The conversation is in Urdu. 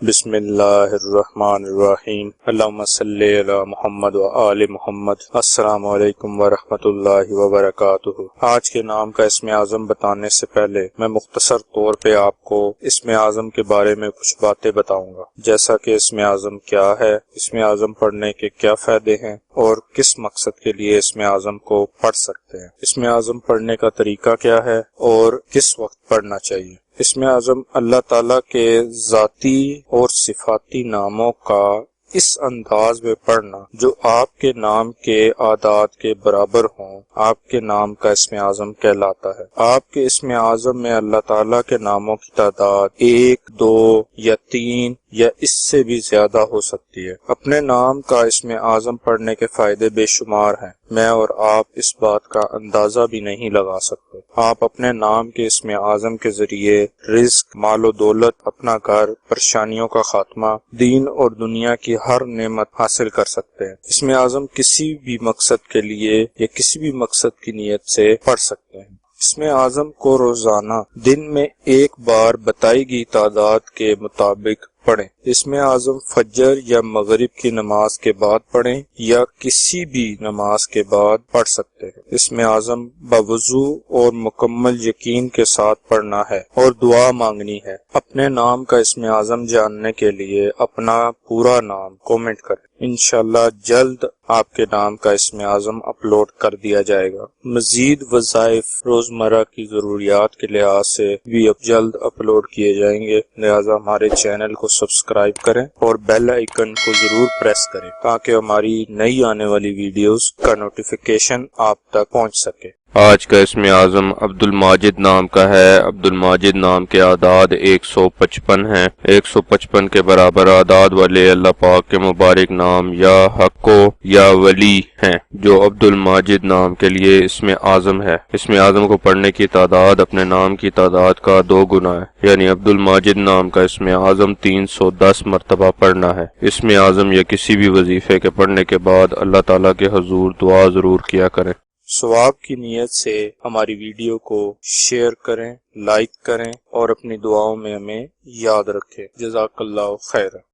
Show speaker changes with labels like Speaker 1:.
Speaker 1: بسم اللہ الرحمن الرحیم، اللہم صلی علی محمد و آل محمد۔ السلام علیکم ورحمۃ اللہ وبرکاتہ۔ آج کے نام کا اسم اعظم بتانے سے پہلے میں مختصر طور پہ آپ کو اسم اعظم کے بارے میں کچھ باتیں بتاؤں گا، جیسا کہ اسم اعظم کیا ہے، اسم اعظم پڑھنے کے کیا فائدے ہیں اور کس مقصد کے لیے اسم اعظم کو پڑھ سکتے ہیں، اسم اعظم پڑھنے کا طریقہ کیا ہے اور کس وقت پڑھنا چاہیے۔ اسم اعظم اللہ تعالیٰ کے ذاتی اور صفاتی ناموں کا اس انداز میں پڑھنا جو آپ کے نام کے اعداد کے برابر ہوں، آپ کے نام کا اسم اعظم کہلاتا ہے۔ آپ کے اسم اعظم میں اللہ تعالیٰ کے ناموں کی تعداد 1، 2 یا 3 یا اس سے بھی زیادہ ہو سکتی ہے۔ اپنے نام کا اسم اعظم پڑھنے کے فائدے بے شمار ہیں، میں اور آپ اس بات کا اندازہ بھی نہیں لگا سکتے۔ آپ اپنے نام کے اسم اعظم کے ذریعے رزق، مال و دولت، اپنا گھر، پریشانیوں کا خاتمہ، دین اور دنیا کی ہر نعمت حاصل کر سکتے ہیں۔ اسم اعظم کسی بھی مقصد کے لیے یا کسی بھی مقصد کی نیت سے پڑھ سکتے ہیں۔ اسم اعظم کو روزانہ دن میں ایک بار بتائی گئی تعداد کے مطابق پڑھیں۔ اسم اعظم فجر یا مغرب کی نماز کے بعد پڑھیں یا کسی بھی نماز کے بعد پڑھ سکتے ہیں۔ اسم اعظم باوضو اور مکمل یقین کے ساتھ پڑھنا ہے اور دعا مانگنی ہے۔ اپنے نام کا اسم اعظم جاننے کے لیے اپنا پورا نام کومنٹ کریں، انشاءاللہ جلد آپ کے نام کا اسم اعظم اپلوڈ کر دیا جائے گا۔ مزید وظائف روزمرہ کی ضروریات کے لحاظ سے بھی اب جلد اپلوڈ کیے جائیں گے، لہٰذا ہمارے چینل کو سبسکرائب کریں اور بیل آئیکن کو ضرور پریس کریں تاکہ ہماری نئی آنے والی ویڈیوز کا نوٹیفیکیشن آپ تک پہنچ سکے۔
Speaker 2: آج کا اسم اعظم عبد الماجد نام کا ہے۔ عبد الماجد نام کے اعداد 155 ہیں۔ 155 کے برابر اعداد والے اللہ پاک کے مبارک نام یا حق یا ولی ہیں جو عبد الماجد نام کے لیے اسم اعظم ہے۔ اسم اعظم کو پڑھنے کی تعداد اپنے نام کی تعداد کا 2 گنا ہے، یعنی عبد الماجد نام کا اسم اعظم 310 مرتبہ پڑھنا ہے۔ اسم اعظم یا کسی بھی وظیفے کے پڑھنے کے بعد اللہ تعالیٰ کے حضور دعا ضرور کیا کریں۔
Speaker 1: ثواب کی نیت سے ہماری ویڈیو کو شیئر کریں، لائک کریں اور اپنی دعاؤں میں ہمیں یاد رکھیں۔ جزاک اللہ خیر۔